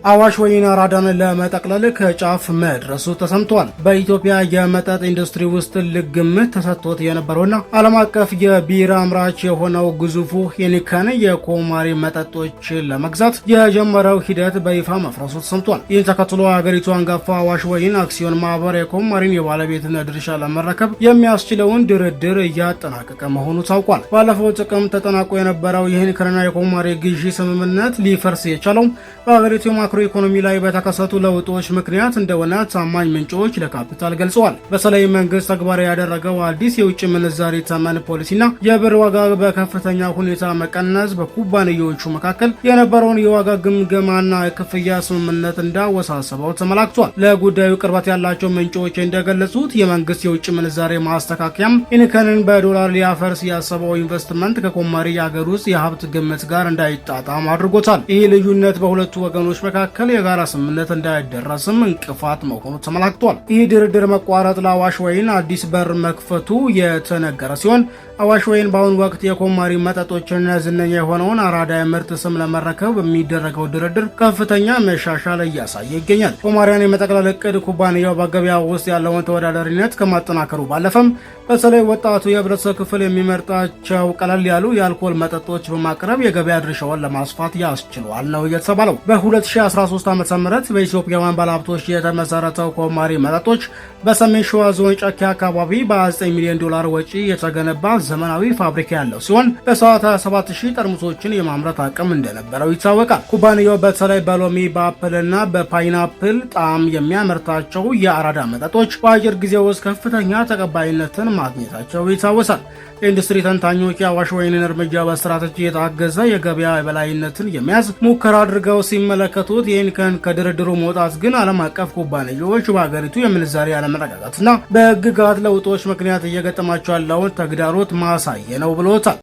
አዋሽ ወይን አራዳን ለመጠቅለል ከጫፍ መድረሱ ተሰምቷል። በኢትዮጵያ የመጠጥ ኢንዱስትሪ ውስጥ ትልቅ ግምት ተሰጥቶት የነበረውና ዓለም አቀፍ የቢራ አምራች የሆነው ግዙፉ ሄኒከን የኮማሪ መጠጦች ለመግዛት የጀመረው ሂደት በይፋ መፍረሱ ተሰምቷል። ይህን ተከትሎ አገሪቱ አንጋፋ አዋሽ ወይን አክሲዮን ማህበር የኮማሪን የባለቤትነት ድርሻ ለመረከብ የሚያስችለውን ድርድር እያጠናቀቀ መሆኑ ታውቋል። ባለፈው ጥቅምት ተጠናቆ የነበረው የሄኒከንና የኮማሪ ግዢ ስምምነት ሊፈርስ የቻለው በአገሪቱ ማክሮ ኢኮኖሚ ላይ በተከሰቱ ለውጦች ምክንያት እንደሆነ ታማኝ ምንጮች ለካፒታል ገልጸዋል። በተለይ መንግስት ተግባራዊ ያደረገው አዲስ የውጭ ምንዛሪ ተመን ፖሊሲና የብር ዋጋ በከፍተኛ ሁኔታ መቀነስ በኩባንያዎቹ መካከል የነበረውን የዋጋ ግምገማና የክፍያ ስምምነት እንዳወሳሰበው ተመላክቷል። ለጉዳዩ ቅርበት ያላቸው ምንጮች እንደገለጹት የመንግስት የውጭ ምንዛሬ ማስተካከያም ሄኒከንን በዶላር ሊያፈርስ ያሰበው ኢንቨስትመንት ከኮማሪ የሀገር ውስጥ የሀብት ግምት ጋር እንዳይጣጣም አድርጎታል። ይህ ልዩነት በሁለቱ ወገኖች መካከል የጋራ ስምምነት እንዳይደረስም እንቅፋት መሆኑ ተመላክቷል። ይህ ድርድር መቋረጥ ለአዋሽ ወይን አዲስ በር መክፈቱ የተነገረ ሲሆን አዋሽ ወይን በአሁኑ ወቅት የኮማሪ መጠጦችና ዝነኛ የሆነውን አራዳ ምርት ስም ለመረከብ በሚደረገው ድርድር ከፍተኛ መሻሻል እያሳየ ይገኛል። ኮማሪያን የመጠቅለል እቅድ ኩባንያው በገበያ ውስጥ ያለውን ተወዳዳሪነት ከማጠናከሩ ባለፈም በተለይ ወጣቱ የህብረተሰብ ክፍል የሚመርጣቸው ቀለል ያሉ የአልኮል መጠጦች በማቅረብ የገበያ ድርሻውን ለማስፋት ያስችለዋል ነው የተባለው። በ2013 ዓ.ም በኢትዮጵያውያን ባለሀብቶች የተመሰረተው ኮማሪ መጠጦች በሰሜን ሸዋ ዞን ጨኬ አካባቢ በ9 ሚሊዮን ዶላር ወጪ የተገነባ ዘመናዊ ፋብሪካ ያለው ሲሆን በሰዓት 27000 ጠርሙሶችን የማምረት አቅም እንደነበረው ይታወቃል። ኩባንያው በተለይ በሎሚ በአፕልና በፓይናፕል ጣዕም የሚያመርታቸው የአራዳ መጠጦች በአጭር ጊዜ ውስጥ ከፍተኛ ተቀባይነትን ማግኘታቸው ይታወሳል። የኢንዱስትሪ ተንታኞች የአዋሽ ወይንን እርምጃ በስትራቴጂ የታገዘ የገበያ የበላይነትን የሚያዝ ሙከራ አድርገው ሲመለከቱት የሄኒከን ከድርድሩ መውጣት ግን ዓለም አቀፍ ኩባንያዎች በሀገሪቱ የምንዛሪ አለመረጋጋትና በሕግጋት ለውጦች ምክንያት እየገጠማቸው ያለውን ተግዳሮት ማሳየ ነው ብሎታል።